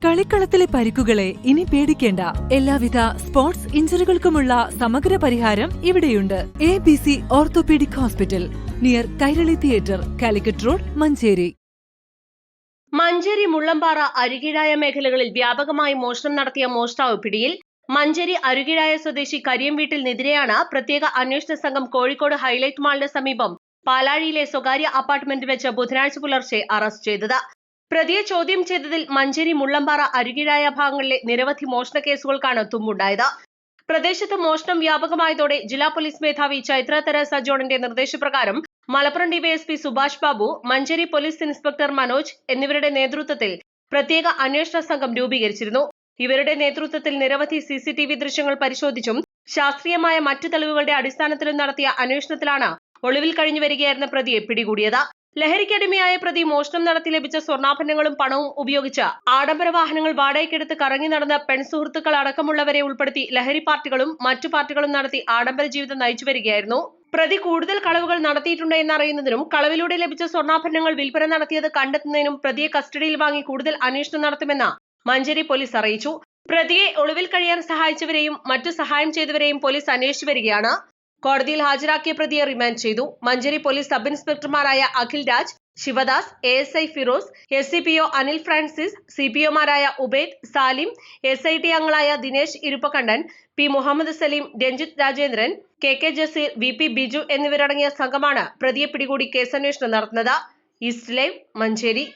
കളിക്കളത്തിലെ പരിക്കുകളെ ഇനി പേടിക്കേണ്ട. എല്ലാവിധ സ്പോർട്സ് ഇഞ്ചുറികൾക്കുമുള്ള സമഗ്ര പരിഹാരം ഇവിടെയുണ്ട്. ABC orthopaedic hospital, near Kairali theatre, Calicut road, Manjeri. Manjeri Mullampara അരുകിഴായ മേഖലകളിൽ വ്യാപകമായി മോഷണം നടത്തിയ മോഷ്ടാവ് പിടിയിൽ. മഞ്ചേരി അരുകിഴായ സ്വദേശി കരിയം വീട്ടിലിനെതിരെയാണ് പ്രത്യേക അന്വേഷണ സംഘം കോഴിക്കോട് ഹൈലൈറ്റ് മാളിന് സമീപം പാലാഴിയിലെ സ്വകാര്യ അപ്പാർട്ട്മെന്റിൽ വെച്ച് ബുധനാഴ്ച പുലർച്ചെ അറസ്റ്റ് ചെയ്തത്. പ്രതിയെ ചോദ്യം ചെയ്തതിൽ മഞ്ചേരി മുള്ളമ്പാറ അരുകിഴായ ഭാഗങ്ങളിലെ നിരവധി മോഷണ കേസുകൾക്കാണ് തുമ്പുണ്ടായത്. പ്രദേശത്ത് മോഷണം വ്യാപകമായതോടെ ജില്ലാ പോലീസ് മേധാവി ചൈത്ര തെരേസ ജോണിന്റെ നിർദ്ദേശപ്രകാരം Malappuram DYSP Subhash Babu, Manjeri police inspector Manoj എന്നിവരുടെ നേതൃത്വത്തിൽ പ്രത്യേക അന്വേഷണ സംഘം രൂപീകരിച്ചിരുന്നു. ഇവരുടെ നേതൃത്വത്തിൽ നിരവധി CCTV ദൃശ്യങ്ങൾ പരിശോധിച്ചും ശാസ്ത്രീയമായ മറ്റു തെളിവുകളുടെ അടിസ്ഥാനത്തിലും നടത്തിയ അന്വേഷണത്തിലാണ് ഒളിവിൽ കഴിഞ്ഞു വരികയായിരുന്ന പ്രതിയെ പിടികൂടിയത്. ലഹരിക്കടിമയായ പ്രതി മോഷണം നടത്തി ലഭിച്ച സ്വർണ്ണാഭരണങ്ങളും പണവും ഉപയോഗിച്ച് ആഡംബര വാഹനങ്ങൾ വാടകയ്ക്കെടുത്ത് കറങ്ങി നടന്ന പെൺസുഹൃത്തുക്കൾ അടക്കമുള്ളവരെ ഉൾപ്പെടുത്തി ലഹരി പാർട്ടികളും മറ്റു പാർട്ടികളും നടത്തി ആഡംബര ജീവിതം നയിച്ചു വരികയായിരുന്നു. പ്രതി കൂടുതൽ കളവുകൾ നടത്തിയിട്ടുണ്ട് എന്നറിയുന്നതിനും കളവിലൂടെ ലഭിച്ച സ്വർണ്ണാഭരണങ്ങൾ വിൽപ്പന നടത്തിയത് കണ്ടെത്തുന്നതിനും പ്രതിയെ കസ്റ്റഡിയിൽ വാങ്ങി കൂടുതൽ അന്വേഷണം നടത്തുമെന്ന് മഞ്ചേരി പോലീസ് അറിയിച്ചു. പ്രതിയെ ഒളിവിൽ കഴിയാൻ സഹായിച്ചവരെയും മറ്റു സഹായം ചെയ്തവരെയും പോലീസ് അന്വേഷിച്ചു വരികയാണ്. കോടതിയിൽ ഹാജരാക്കിയ പ്രതിയെ റിമാൻഡ് ചെയ്തു. മഞ്ചേരി പോലീസ് സബ് ഇൻസ്പെക്ടർമാരായ അഖിൽ രാജ്, ശിവദാസ്, ASI ഫിറോസ്, SCPO അനിൽ ഫ്രാൻസിസ്, CPOമാരായ ഉബൈദ്, സാലിം, SIT അംഗങ്ങളായ Dinesh Iruppakkandan, P Muhammad Saleem, Ranjith Rajendran, KK Jaseer, VP Biju എന്നിവരടങ്ങിയ സംഘമാണ് പ്രതിയെ പിടികൂടി കേസന്വേഷണം നടത്തുന്നത്. East live, Manjeri.